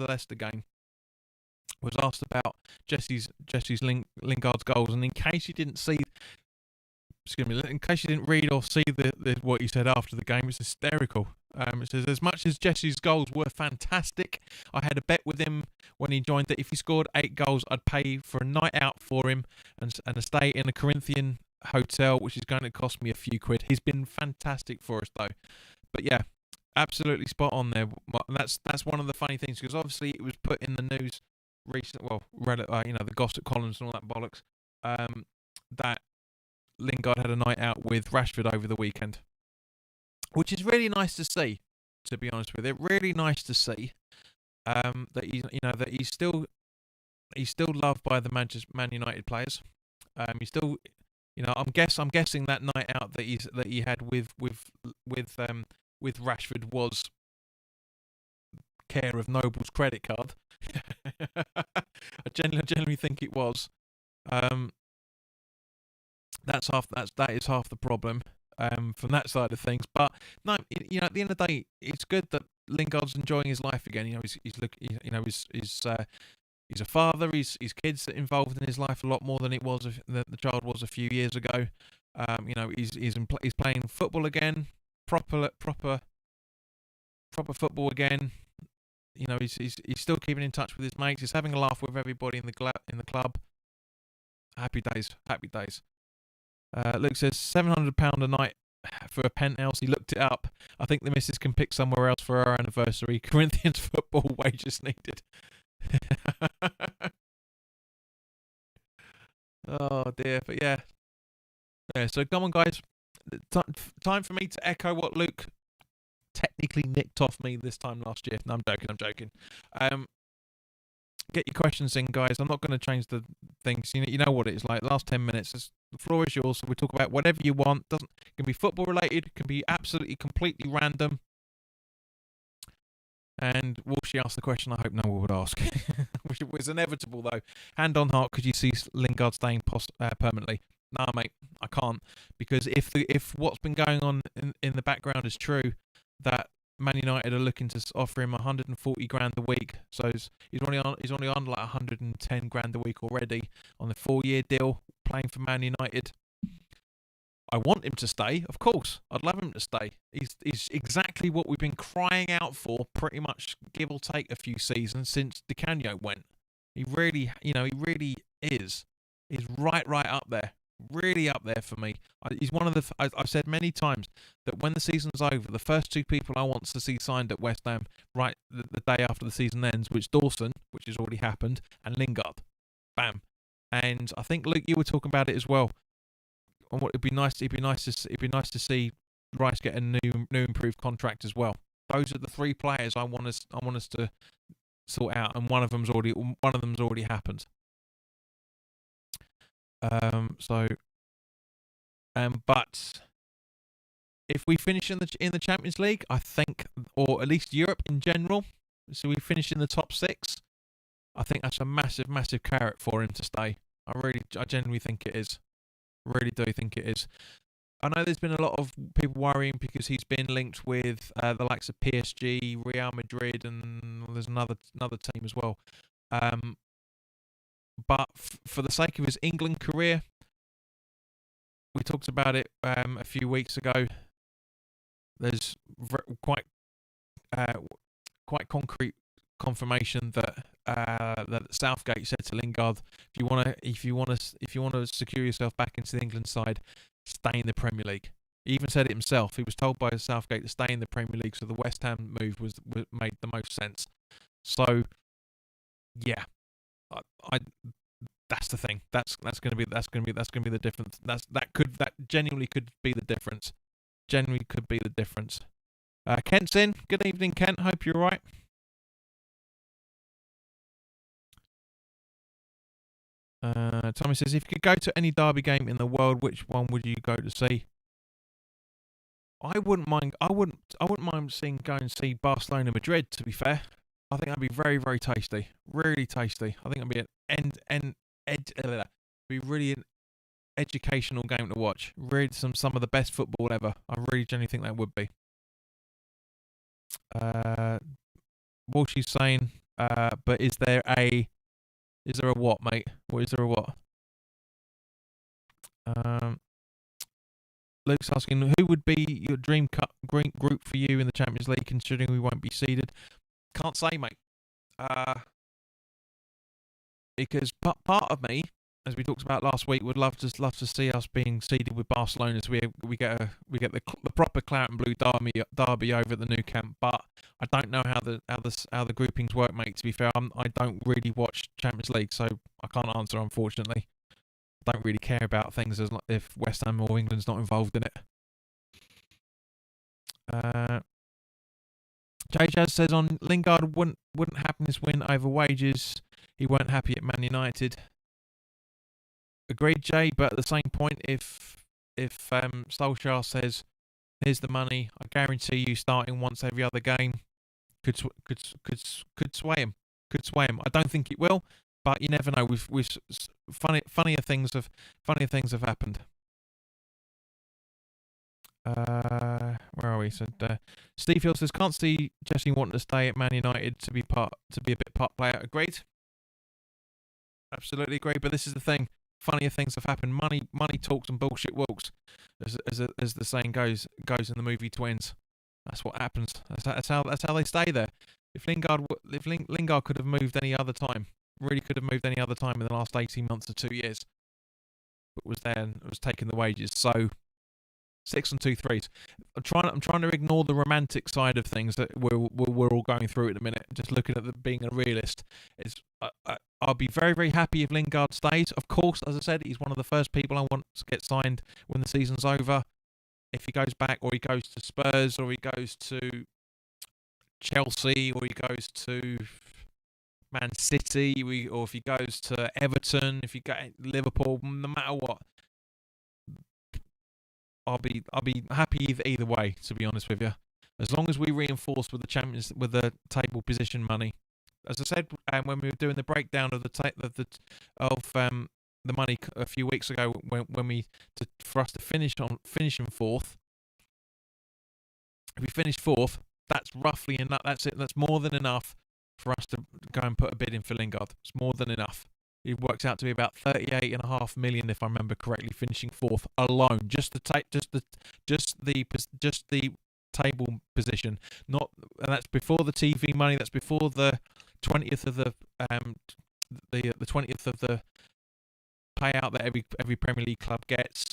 Leicester game was asked about Lingard's goals, and in case you didn't read or see what he said after the game, it's hysterical. It says, as much as Jesse's goals were fantastic, I had a bet with him when he joined that if he scored 8 goals, I'd pay for a night out for him and a stay in a Corinthian hotel, which is going to cost me a few quid. He's been fantastic for us, though. But yeah, absolutely spot on there. That's one of the funny things, because obviously it was put in the news recently. Well, the gossip columns and all that bollocks. That Lingard had a night out with Rashford over the weekend, which is really nice to see. To be honest with you, really nice to see that he's still loved by the Man United players. He's still, I'm guessing that night out that he had with Rashford was care of Noble's credit card. I genuinely think it was. That is half the problem from that side of things. But no, at the end of the day, it's good that Lingard's enjoying his life again. He's a father. His kids are involved in his life a lot more than the child was a few years ago. He's playing football again, proper football again. He's still keeping in touch with his mates. He's having a laugh with everybody in the club. Happy days. Luke says £700 a night for a penthouse. He looked it up. I think the missus can pick somewhere else for our anniversary. Corinthians football wages needed. Oh dear, but yeah. So come on, guys. Time for me to echo what Luke technically nicked off me this time last year. No, I'm joking. Get your questions in, guys. I'm not going to change the things. You know what it is like. The last 10 minutes, the floor is yours. So we talk about whatever you want. It can be football related. It can be absolutely, completely random. And Walshy asked the question I hope no one would ask, which was inevitable though. Hand on heart, could you see Lingard staying permanently? Nah, mate, I can't, because if what's been going on in the background is true, that Man United are looking to offer him 140 grand a week, so he's only on like 110 grand a week already on the 4-year deal playing for Man United. I want him to stay, of course. I'd love him to stay. He's exactly what we've been crying out for, pretty much give or take a few seasons since Di Canio went. He really is. He's right up there. Really up there for me. He's one of the. I've said many times that when the season's over, the first 2 people I want to see signed at West Ham right the day after the season ends, which Dawson, which has already happened, and Lingard. Bam. And I think Luke, you were talking about it as well. And it'd be nice to see Rice get a new improved contract as well. Those are the 3 players I want us to sort out, and one of them's already happened. But if we finish in the Champions League, I think, or at least Europe in general, so we finish in the top 6, I think that's a massive carrot for him to stay. I genuinely think it is. Really do think it is. I know there's been a lot of people worrying because he's been linked with the likes of PSG, Real Madrid, and there's another team as well. But for the sake of his England career, we talked about it a few weeks ago. There's quite concrete confirmation that that Southgate said to Lingard, if you want to secure yourself back into the England side, stay in the Premier League. He even said it himself. He was told by Southgate to stay in the Premier League, so the West Ham move was made the most sense. So, yeah, I that's the thing. That's going to be the difference. That genuinely could be the difference. Genuinely could be the difference. Kent's in. Good evening, Kent. Hope you're all right. Tommy says, if you could go to any derby game in the world, which one would you go to see? I wouldn't mind going and see Barcelona Madrid, to be fair. I think that'd be very, very tasty. Really tasty. I think it'd be really an educational game to watch. Really some of the best football ever. I really genuinely think that would be. Walshy's saying, but is there a what, mate? What is there a what? Luke's asking, who would be your dream group for you in the Champions League, considering we won't be seeded? Can't say, mate. Because part of me, as we talked about last week, would love to see us being seeded with Barcelona, so we get the proper claret and blue derby over at the Nou Camp. But I don't know how the groupings work, mate. To be fair, I don't really watch Champions League, so I can't answer, unfortunately. I don't really care about things as if West Ham or England's not involved in it. JJ says on Lingard wouldn't happen this win over wages. He weren't happy at Man United. Agreed, Jay. But at the same point, if Solskjaer says, "Here's the money," I guarantee you, starting once every other game, could sway him. Could sway him. I don't think it will, but you never know. Funnier things have happened. Where are we? So Steve Hill says, can't see Jesse wanting to stay at Man United to be a bit part player. Agreed. Absolutely agreed. But this is the thing. Funnier things have happened. Money talks and bullshit walks, as the saying goes in the movie Twins. That's what happens. That's how they stay there. If Lingard could have moved any other time, really could have moved any other time in the last 18 months or 2 years, but was there and was taking the wages. So 6 and 2 threes. I'm trying to ignore the romantic side of things that we're all going through at the minute. Just looking at being a realist. I'll be very, very happy if Lingard stays. Of course, as I said, he's one of the first people I want to get signed when the season's over. If he goes back, or he goes to Spurs, or he goes to Chelsea, or he goes to Man City, or if he goes to Everton, if he go Liverpool, no matter what, I'll be happy either way. To be honest with you, as long as we reinforce with the table position money. As I said, when we were doing the breakdown of the money a few weeks ago, for us to finish in fourth, if we finish fourth, that's roughly enough. That's it. That's more than enough for us to go and put a bid in for Lingard. It's more than enough. It works out to be about 38.5 million, if I remember correctly, finishing fourth alone. Just the table position. And that's before the TV money. That's before the 20th of the 20th of the payout that every Premier League club gets.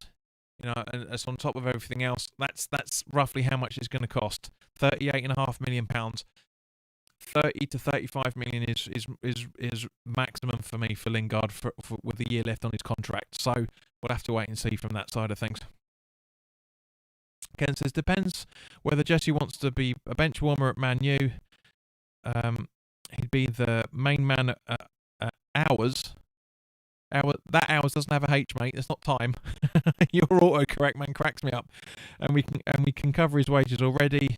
You know, and it's on top of everything else. That's roughly how much it's going to cost. £38.5 million. 30 to 35 million is maximum for me for Lingard for with a year left on his contract. So we'll have to wait and see from that side of things. Ken says, depends whether Jesse wants to be a bench warmer at Man U. He'd be the main man at hours. That hours doesn't have a H, mate. It's not time. Your autocorrect, man, cracks me up. And we can cover his wages already.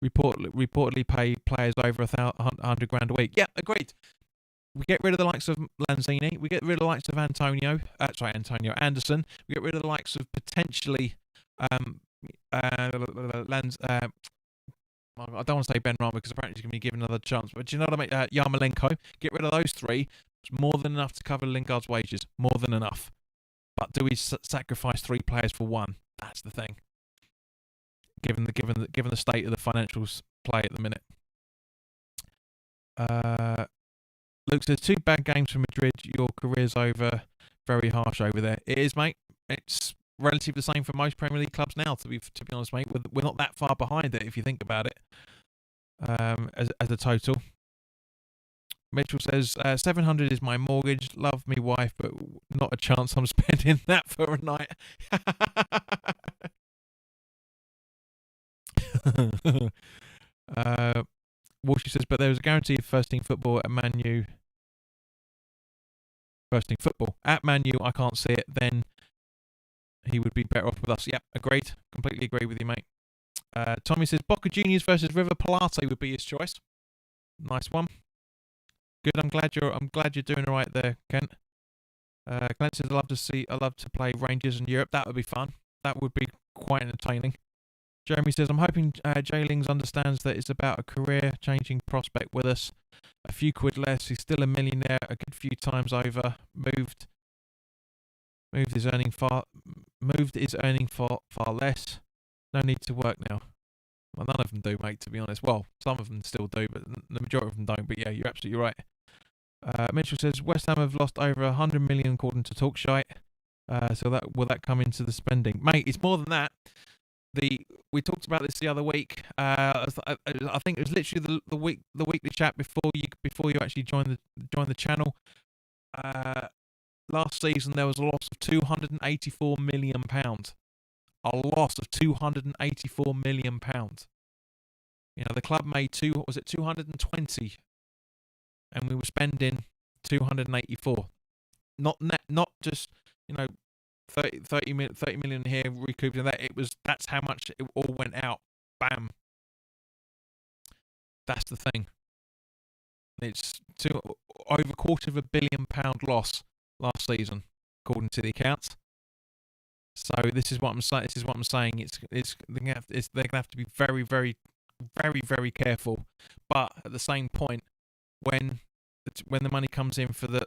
Reportedly pay players over 100 grand a week. Yeah, agreed. We get rid of the likes of Lanzini. We get rid of the likes of Antonio Anderson. We get rid of the likes of potentially Lanz. I don't want to say Ben Rama because apparently he's going to be given another chance. But do you know what I mean? Yarmolenko. Get rid of those three. It's more than enough to cover Lingard's wages. More than enough. But do we sacrifice 3 players for 1? That's the thing. Given the state of the financials play at the minute. Luke says 2 bad games for Madrid. Your career's over. Very harsh over there. It is, mate. It's relatively the same for most Premier League clubs now. To be honest, mate, we're not that far behind it if you think about it. As a total. Mitchell says 700 is my mortgage. Love me wife, but not a chance I'm spending that for a night. Walshy says, but there was a guarantee of first team football at Man U. First team football at Man U. I can't see it. Then he would be better off with us. Yep, agreed. Completely agree with you, mate. Tommy says Boca Juniors versus River Plate would be his choice. Nice one. Good. I'm glad you're doing all right there, Kent. Clint says I love to play Rangers in Europe. That would be fun. That would be quite entertaining. Jeremy says I'm hoping Jay Lings understands that it's about a career-changing prospect with us. A few quid less. He's still a millionaire a good few times over. Moved his earning far less. No need to work now. Well, none of them do, mate, to be honest. Well, some of them still do, but the majority of them don't. But yeah, you're absolutely right. Mitchell says West Ham have lost over 100 million according to Talkshite. So will that come into the spending, mate? It's more than that. We talked about this the other week. I think it was literally the weekly chat before you actually joined the channel. Last season there was a loss of £284 million. A loss of £284 million. You know, the club made 220, and we were spending 284. Not just 30 million here recouping that. That's how much it all went out. Bam. That's the thing. It's over £250 million loss last season, according to the accounts. So this is what I'm saying. They're gonna have to be very, very, very, very careful. But at the same point, when the money comes in for the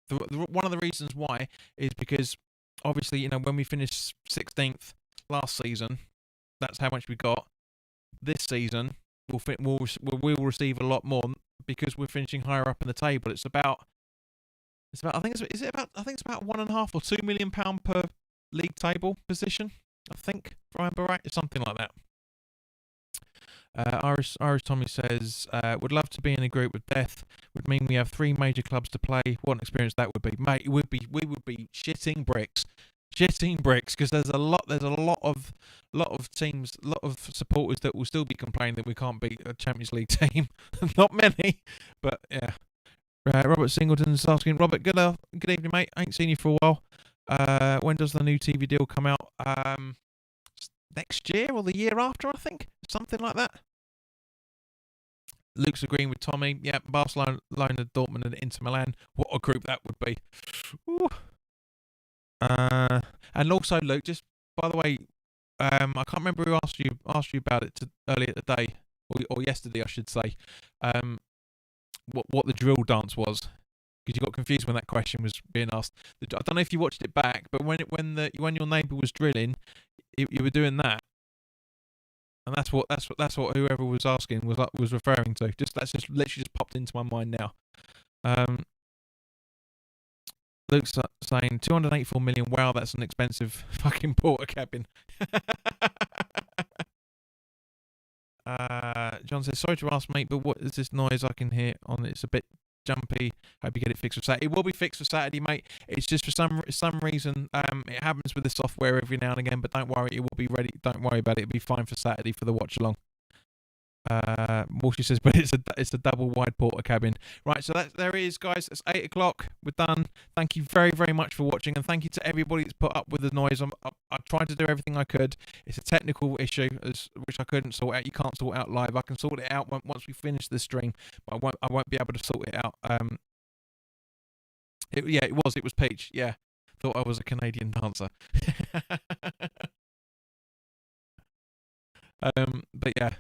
one of the reasons why is because obviously when we finished 16th last season, that's how much we got. This season we'll receive a lot more because we're finishing higher up in the table. It's about I think it's about £1.5 or £2 million per league table position. I think, if I remember right, it's something like that. Irish Tommy says, would love to be in a group with Death. Would mean we have 3 major clubs to play. What an experience that would be, mate. We would be shitting bricks, because there's a lot of teams, a lot of supporters that will still be complaining that we can't beat a Champions League team. Not many, but yeah. Robert Singleton's asking, Robert, good evening, mate. I ain't seen you for a while. When does the new TV deal come out? Next year or the year after, I think. Something like that. Luke's agreeing with Tommy. Yeah, Barcelona, Dortmund and Inter Milan. What a group that would be. Ooh. And also, Luke, just by the way, I can't remember who asked you about it earlier today, or yesterday, I should say. What the drill dance was, because you got confused when that question was being asked. I don't know if you watched it back, but when your neighbour was drilling, you were doing that, and that's what whoever was asking was referring to. That's just literally just popped into my mind now. Luke's saying 284 million. Wow, that's an expensive fucking porter cabin. John says, sorry to ask, mate, but what is this noise I can hear on it? It's a bit jumpy. Hope you get it fixed for Saturday. It will be fixed for Saturday, mate. It's just for some reason it happens with the software every now and again, but don't worry, it will be ready. Don't worry about it. It'll be fine for Saturday for the watch along. Walshy says, but it's a double wide porter cabin. Right, so there it is, guys. It's 8 o'clock. We're done. Thank you very, very much for watching, and thank you to everybody that's put up with the noise. I tried to do everything I could. It's a technical issue, which I couldn't sort out. You can't sort out live. I can sort it out once we finish the stream, but I won't be able to sort it out. It was Peach. Yeah, thought I was a Canadian dancer. But yeah.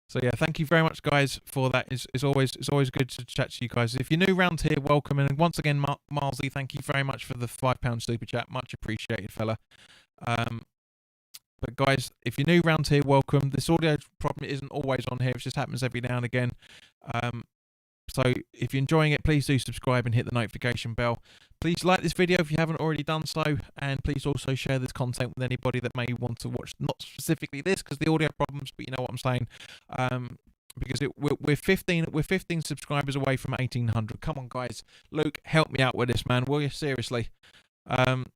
So yeah, thank you very much, guys, for that. It's always good to chat to you guys. If you're new round here, welcome. And once again, Marlsy, thank you very much for the £5 super chat. Much appreciated, fella. But guys, if you're new round here, welcome. This audio problem isn't always on here. It just happens every now and again. So if you're enjoying it, please do subscribe and hit the notification bell. Please like this video if you haven't already done so, and please also share this content with anybody that may want to watch, not specifically this because the audio problems, but you know what I'm saying. Because we're 15 subscribers away from 1800. Come on, guys. Luke, help me out with this, man. Will you? Seriously. Help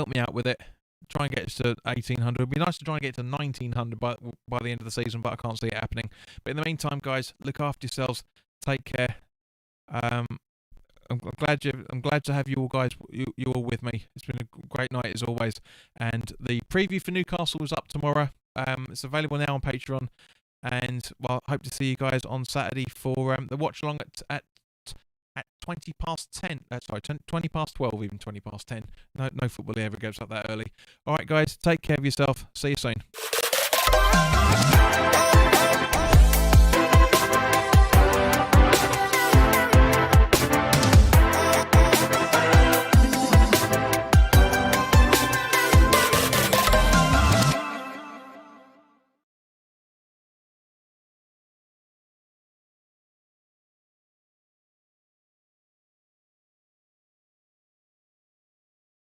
me out with it. Try and get us to 1800. It'd be nice to try and get to 1900 by the end of the season, but I can't see it happening. But in the meantime, guys, look after yourselves. Take care. I'm glad to have you all guys. You all with me. It's been a great night as always. And the preview for Newcastle is up tomorrow. It's available now on Patreon. And well, I hope to see you guys on Saturday for the watch along at 20 past 10. Sorry, 20 past 12, even 20 past 10. No football ever goes up that early. All right, guys, take care of yourself. See you soon.